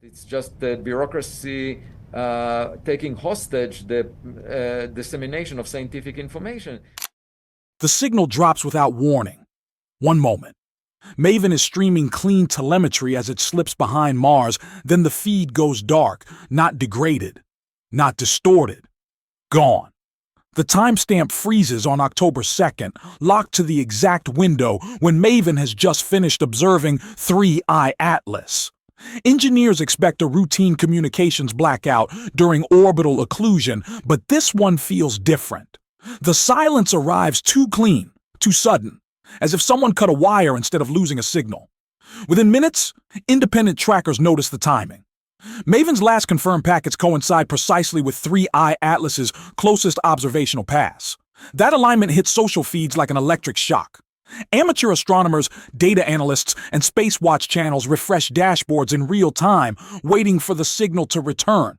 It's just the bureaucracy taking hostage the dissemination of scientific information. The signal drops without warning. One moment. Maven is streaming clean telemetry as it slips behind Mars, then the feed goes dark, not degraded, not distorted. Gone. The timestamp freezes on October 2nd, locked to the exact window when Maven has just finished observing 3I Atlas. Engineers expect a routine communications blackout during orbital occlusion, but this one feels different. The silence arrives too clean, too sudden, as if someone cut a wire instead of losing a signal. Within minutes, independent trackers notice the timing. Maven's last confirmed packets coincide precisely with 3I Atlas's closest observational pass. That alignment hits social feeds like an electric shock. Amateur astronomers, data analysts, and Space Watch channels refresh dashboards in real time, waiting for the signal to return.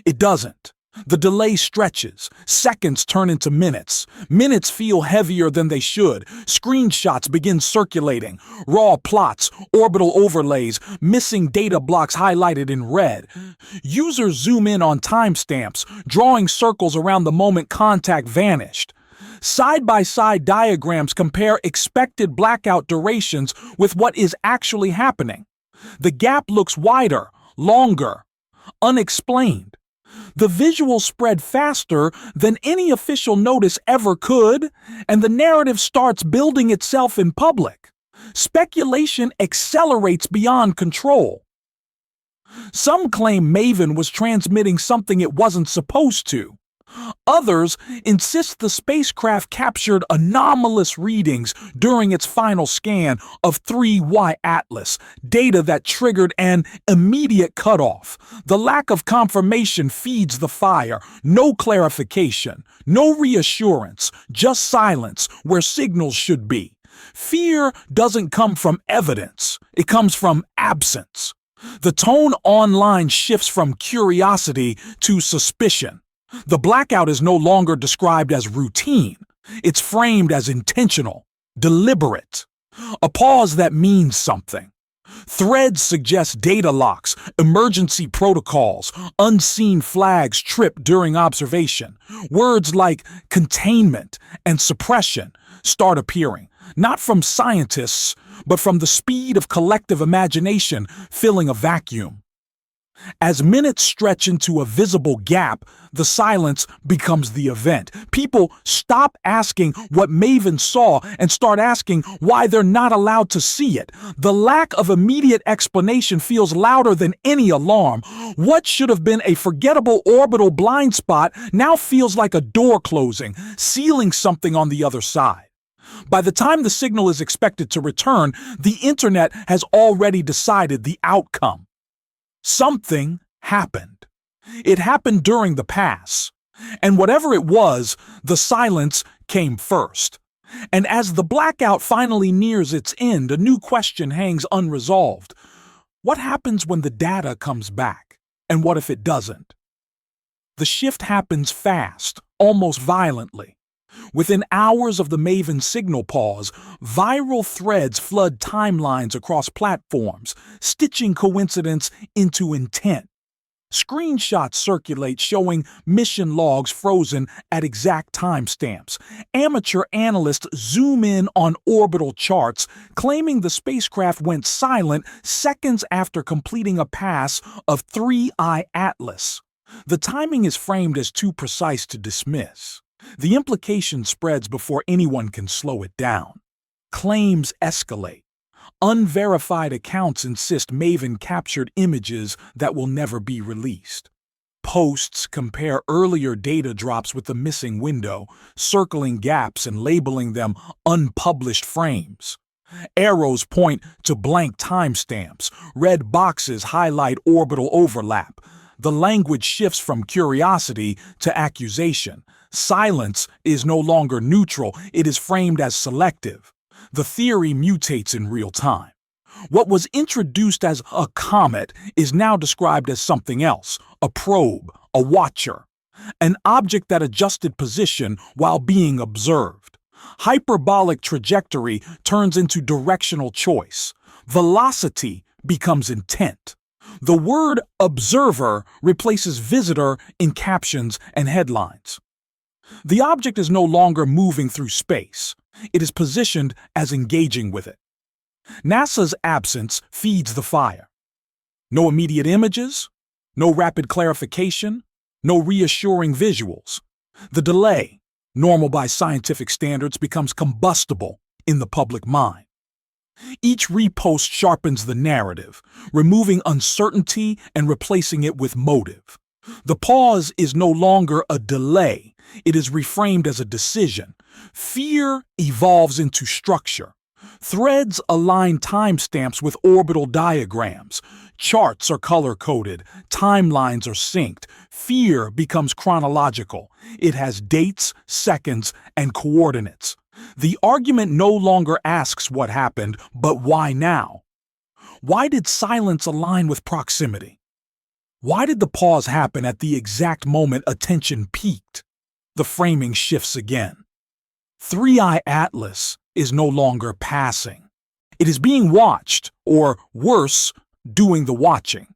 It doesn't. The delay stretches. Seconds turn into minutes. Minutes feel heavier than they should. Screenshots begin circulating. Raw plots, orbital overlays, missing data blocks highlighted in red. Users zoom in on timestamps, drawing circles around the moment contact vanished. Side-by-side diagrams compare expected blackout durations with what is actually happening. The gap looks wider, longer, unexplained. The visuals spread faster than any official notice ever could, and the narrative starts building itself in public. Speculation accelerates beyond control. Some claim Maven was transmitting something it wasn't supposed to. Others insist the spacecraft captured anomalous readings during its final scan of 3Y Atlas, data that triggered an immediate cutoff. The lack of confirmation feeds the fire. No clarification, no reassurance, just silence where signals should be. Fear doesn't come from evidence, it comes from absence. The tone online shifts from curiosity to suspicion. The blackout is no longer described as routine. It's framed as intentional, deliberate. A pause that means something. Threads suggest data locks, emergency protocols, unseen flags tripped during observation. Words like containment and suppression start appearing, not from scientists, but from the speed of collective imagination filling a vacuum. As minutes stretch into a visible gap, the silence becomes the event. People stop asking what Maven saw and start asking why they're not allowed to see it. The lack of immediate explanation feels louder than any alarm. What should have been a forgettable orbital blind spot now feels like a door closing, sealing something on the other side. By the time the signal is expected to return, the internet has already decided the outcome. Something happened. It happened during the pass. And whatever it was, the silence came first. And as the blackout finally nears its end, a new question hangs unresolved. What happens when the data comes back? And what if it doesn't? The shift happens fast, almost violently. Within hours of the Maven signal pause, viral threads flood timelines across platforms, stitching coincidence into intent. Screenshots circulate showing mission logs frozen at exact timestamps. Amateur analysts zoom in on orbital charts, claiming the spacecraft went silent seconds after completing a pass of 3I Atlas. The timing is framed as too precise to dismiss. The implication spreads before anyone can slow it down. Claims escalate. Unverified accounts insist Maven captured images that will never be released. Posts compare earlier data drops with the missing window, circling gaps and labeling them unpublished frames. Arrows point to blank timestamps. Red boxes highlight orbital overlap. The language shifts from curiosity to accusation. Silence is no longer neutral, it is framed as selective. The theory mutates in real time. What was introduced as a comet is now described as something else, a probe, a watcher, an object that adjusted position while being observed. Hyperbolic trajectory turns into directional choice. Velocity becomes intent. The word observer replaces visitor in captions and headlines. The object is no longer moving through space. It is positioned as engaging with it. NASA's absence feeds the fire. No immediate images, no rapid clarification, no reassuring visuals. The delay, normal by scientific standards, becomes combustible in the public mind. Each repost sharpens the narrative, removing uncertainty and replacing it with motive. The pause is no longer a delay, it is reframed as a decision. Fear evolves into structure. Threads align timestamps with orbital diagrams. Charts are color-coded. Timelines are synced. Fear becomes chronological. It has dates, seconds, and coordinates. The argument no longer asks what happened, but why now? Why did silence align with proximity? Why did the pause happen at the exact moment attention peaked? The framing shifts again. 3i Atlas is no longer passing. It is being watched, or worse, doing the watching.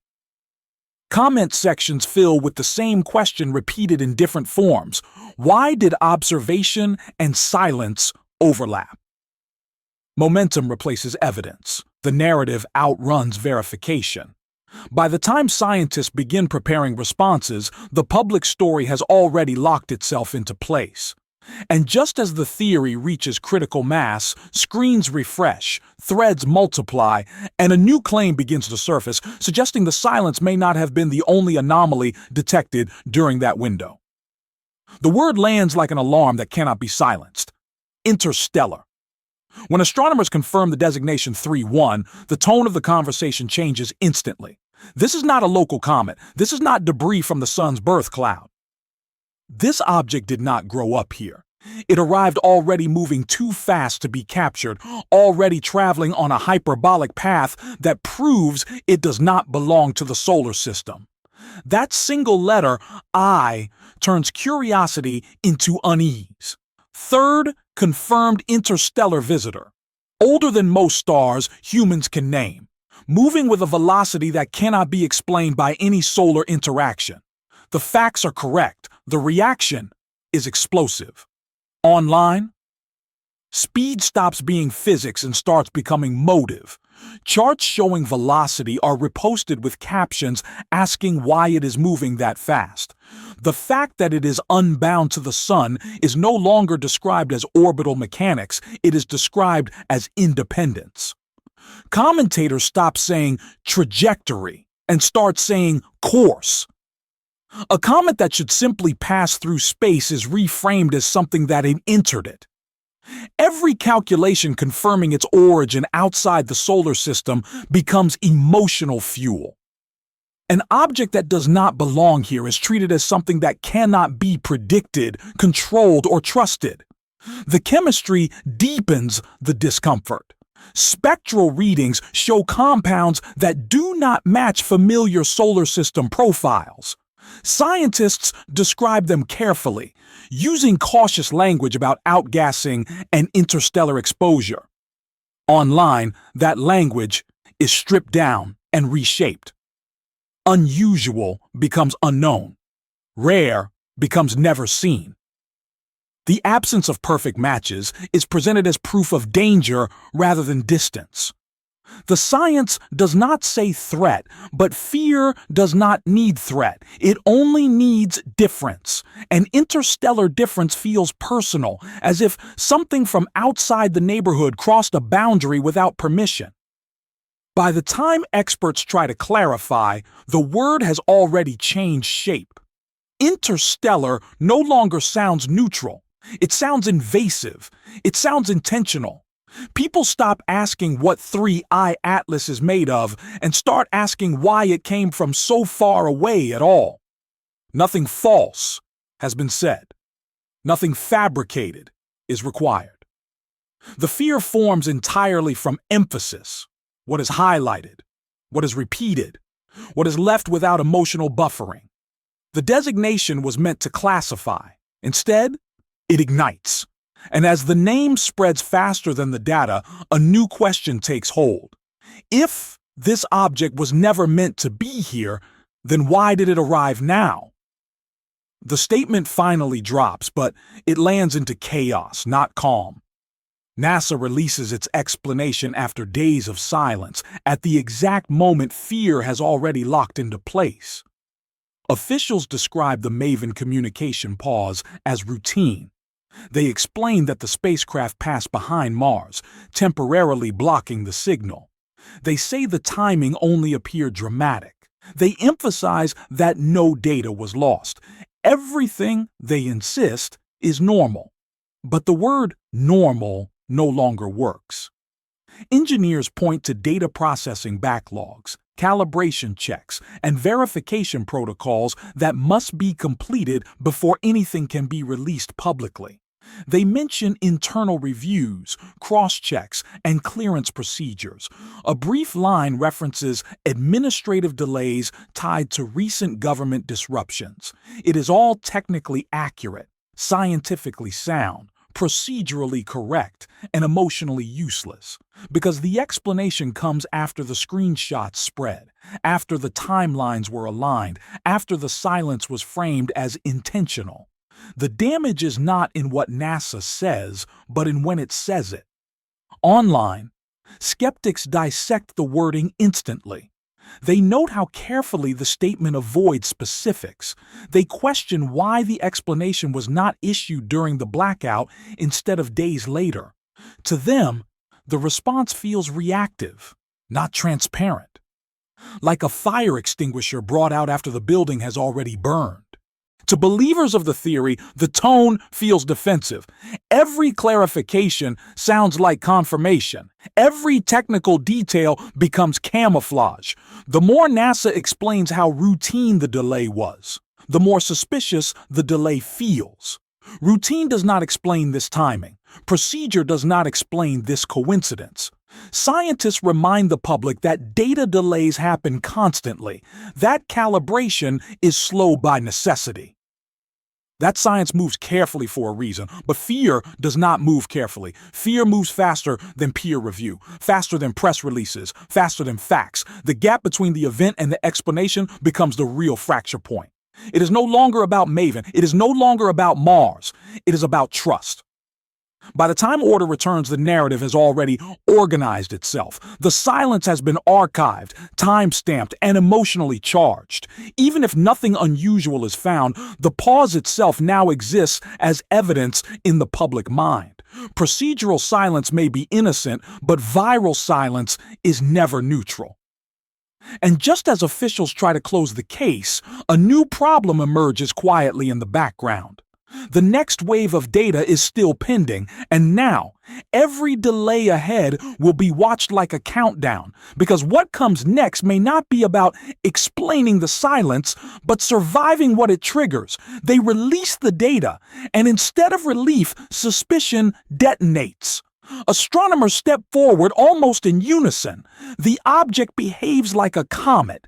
Comment sections fill with the same question repeated in different forms. Why did observation and silence overlap? Momentum replaces evidence. The narrative outruns verification. By the time scientists begin preparing responses, the public story has already locked itself into place. And just as the theory reaches critical mass, screens refresh, threads multiply, and a new claim begins to surface, suggesting the silence may not have been the only anomaly detected during that window. The word lands like an alarm that cannot be silenced. Interstellar. When astronomers confirm the designation 3.1, the tone of the conversation changes instantly. This is not a local comet. This is not debris from the sun's birth cloud. This object did not grow up here. It arrived already moving too fast to be captured, already traveling on a hyperbolic path that proves it does not belong to the solar system. That single letter, I, turns curiosity into unease. Third, confirmed interstellar visitor. Older than most stars humans can name. Moving with a velocity that cannot be explained by any solar interaction. The facts are correct. The reaction is explosive. Online, speed stops being physics and starts becoming motive. Charts showing velocity are reposted with captions asking why it is moving that fast. The fact that it is unbound to the sun is no longer described as orbital mechanics, it is described as independence. Commentators stop saying trajectory and start saying course. A comet that should simply pass through space is reframed as something that entered it. Every calculation confirming its origin outside the solar system becomes emotional fuel. An object that does not belong here is treated as something that cannot be predicted, controlled, or trusted. The chemistry deepens the discomfort. Spectral readings show compounds that do not match familiar solar system profiles. Scientists describe them carefully, using cautious language about outgassing and interstellar exposure. Online, that language is stripped down and reshaped. Unusual becomes unknown. Rare becomes never seen. The absence of perfect matches is presented as proof of danger rather than distance. The science does not say threat, but fear does not need threat. It only needs difference. An interstellar difference feels personal, as if something from outside the neighborhood crossed a boundary without permission. By the time experts try to clarify, the word has already changed shape. Interstellar no longer sounds neutral. It sounds invasive. It sounds intentional. People stop asking what 3i Atlas is made of and start asking why it came from so far away at all. Nothing false has been said. Nothing fabricated is required. The fear forms entirely from emphasis, what is highlighted, what is repeated, what is left without emotional buffering. The designation was meant to classify. Instead, it ignites. And as the name spreads faster than the data, a new question takes hold. If This object was never meant to be here, then why did it arrive now? The statement finally drops, but it lands into chaos, not calm. NASA releases its explanation after days of silence, at the exact moment fear has already locked into place. Officials describe the Maven communication pause as routine. They explain that the spacecraft passed behind Mars, temporarily blocking the signal. They say the timing only appeared dramatic. They emphasize that no data was lost. Everything, they insist, is normal. But the word normal no longer works. Engineers point to data processing backlogs, calibration checks, and verification protocols that must be completed before anything can be released publicly. They mention internal reviews, cross-checks, and clearance procedures. A brief line references administrative delays tied to recent government disruptions. It is all technically accurate, scientifically sound, procedurally correct, and emotionally useless, because the explanation comes after the screenshots spread, after the timelines were aligned, after the silence was framed as intentional. The damage is not in what NASA says, but in when it says it. Online, skeptics dissect the wording instantly. They note how carefully the statement avoids specifics. They question why the explanation was not issued during the blackout instead of days later. To them, the response feels reactive, not transparent, like a fire extinguisher brought out after the building has already burned. To believers of the theory, the tone feels defensive. Every clarification sounds like confirmation. Every technical detail becomes camouflage. The more NASA explains how routine the delay was, the more suspicious the delay feels. Routine does not explain this timing. Procedure does not explain this coincidence. Scientists remind the public that data delays happen constantly. That calibration is slow by necessity. That science moves carefully for a reason, but fear does not move carefully. Fear moves faster than peer review, faster than press releases, faster than facts. The gap between the event and the explanation becomes the real fracture point. It is no longer about Maven. It is no longer about Mars. It is about trust. By the time order returns, the narrative has already organized itself. The silence has been archived, time-stamped, and emotionally charged. Even if nothing unusual is found, the pause itself now exists as evidence in the public mind. Procedural silence may be innocent, but viral silence is never neutral. And just as officials try to close the case, a new problem emerges quietly in the background. The next wave of data is still pending, and now, every delay ahead will be watched like a countdown, because what comes next may not be about explaining the silence, but surviving what it triggers. They release the data, and instead of relief, suspicion detonates. Astronomers step forward almost in unison. The object behaves like a comet.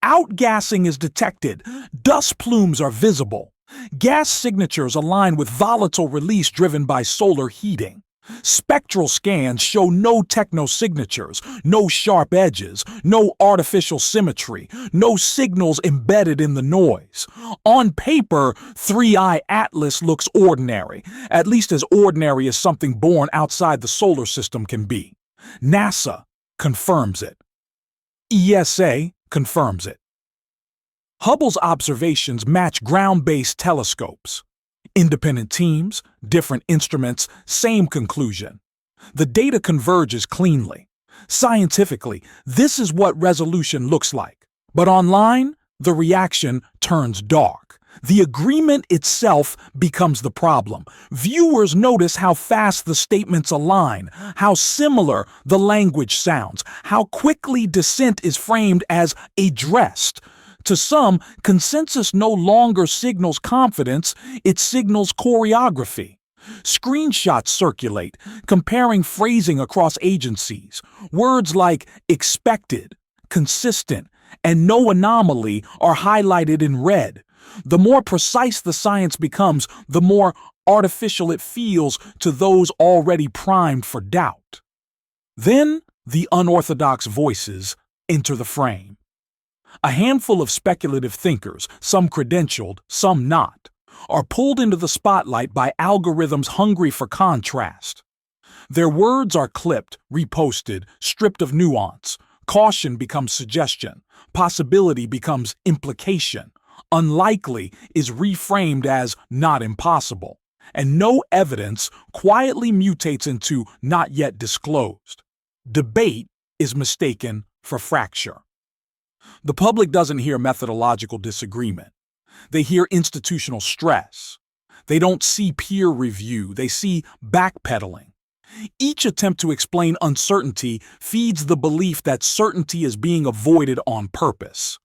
Outgassing is detected. Dust plumes are visible. Gas signatures align with volatile release driven by solar heating. Spectral scans show no technosignatures, no sharp edges, no artificial symmetry, no signals embedded in the noise. On paper, 3-Eye Atlas looks ordinary, at least as ordinary as something born outside the solar system can be. NASA confirms it. ESA confirms it. Hubble's observations match ground-based telescopes. Independent teams, different instruments, same conclusion. The data converges cleanly. Scientifically, this is what resolution looks like. But online, the reaction turns dark. The agreement itself becomes the problem. Viewers notice how fast the statements align, how similar the language sounds, how quickly dissent is framed as addressed. To some, consensus no longer signals confidence, it signals choreography. Screenshots circulate, comparing phrasing across agencies. Words like expected, consistent, and no anomaly are highlighted in red. The more precise the science becomes, the more artificial it feels to those already primed for doubt. Then, the unorthodox voices enter the frame. A handful of speculative thinkers, some credentialed, some not, are pulled into the spotlight by algorithms hungry for contrast. Their words are clipped, reposted, stripped of nuance. Caution becomes suggestion. Possibility becomes implication. Unlikely is reframed as not impossible. And no evidence quietly mutates into not yet disclosed. Debate is mistaken for fracture. The public doesn't hear methodological disagreement. They hear institutional stress. They don't see peer review. They see backpedaling. Each attempt to explain uncertainty feeds the belief that certainty is being avoided on purpose.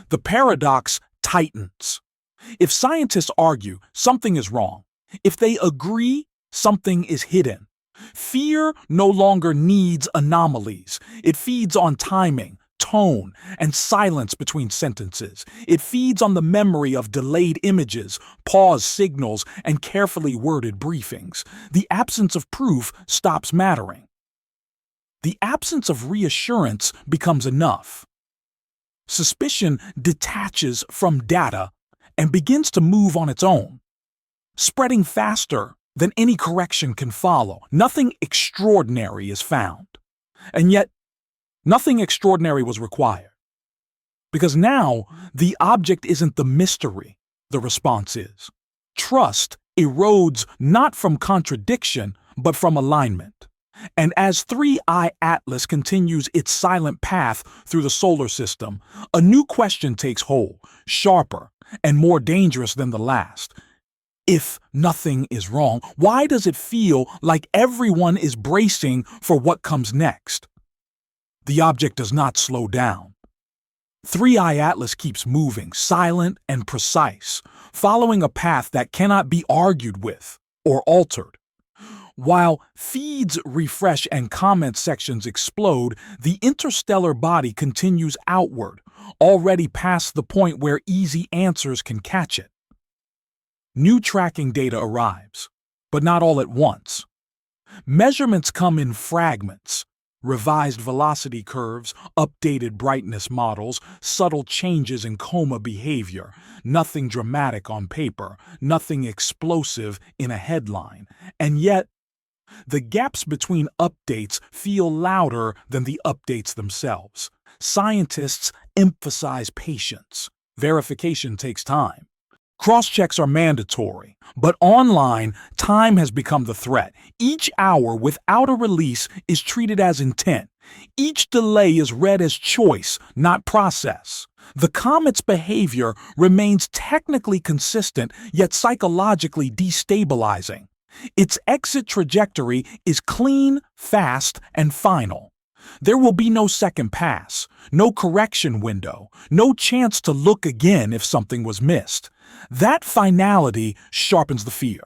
The paradox tightens. If scientists argue, something is wrong. If they agree, something is hidden. Fear no longer needs anomalies. It feeds on timing, tone, and silence between sentences. It feeds on the memory of delayed images, paused signals, and carefully worded briefings. The absence of proof stops mattering. The absence of reassurance becomes enough. Suspicion detaches from data and begins to move on its own, spreading faster than any correction can follow. Nothing extraordinary is found. And yet, nothing extraordinary was required. Because now, the object isn't the mystery, the response is. Trust erodes not from contradiction, but from alignment. And as 3i Atlas continues its silent path through the solar system, a new question takes hold, sharper and more dangerous than the last. If nothing is wrong, why does it feel like everyone is bracing for what comes next? The object does not slow down. 3i Atlas keeps moving, silent and precise, following a path that cannot be argued with or altered. While feeds refresh and comment sections explode, the interstellar body continues outward, already past the point where easy answers can catch it. New tracking data arrives, but not all at once. Measurements come in fragments. Revised velocity curves, updated brightness models, subtle changes in coma behavior. Nothing dramatic on paper, nothing explosive in a headline. And yet, the gaps between updates feel louder than the updates themselves. Scientists emphasize patience. Verification takes time. Cross-checks are mandatory, but online, time has become the threat. Each hour without a release is treated as intent. Each delay is read as choice, not process. The comet's behavior remains technically consistent, yet psychologically destabilizing. Its exit trajectory is clean, fast, and final. There will be no second pass, no correction window, no chance to look again if something was missed. That finality sharpens the fear.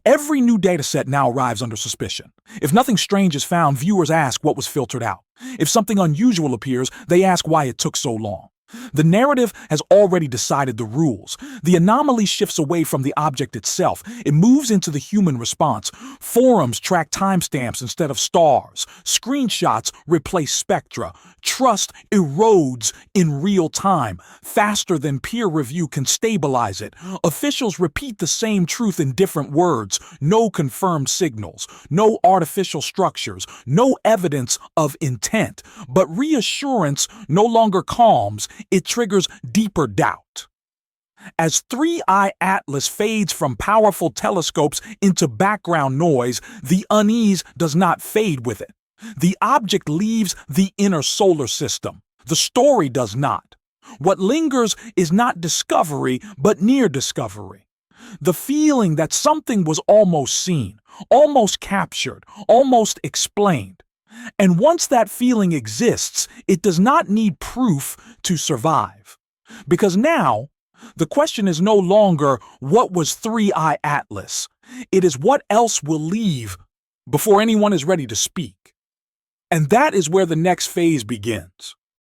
Every new dataset now arrives under suspicion. If nothing strange is found, viewers ask what was filtered out. If something unusual appears, they ask why it took so long. The narrative has already decided the rules. The anomaly shifts away from the object itself. It moves into the human response. Forums track timestamps instead of stars. Screenshots replace spectra. Trust erodes in real time, faster than peer review can stabilize it. Officials repeat the same truth in different words. No confirmed signals, no artificial structures, no evidence of intent. But reassurance no longer calms. It triggers deeper doubt. As 3i Atlas fades from powerful telescopes into background noise, the unease does not fade with it. The object leaves the inner solar system. The story does not. What lingers is not discovery, but near discovery. The feeling that something was almost seen, almost captured, almost explained. And once that feeling exists, it does not need proof to survive. Because now, the question is no longer what was 3i Atlas. It is what else will leave before anyone is ready to speak. And that is where the next phase begins.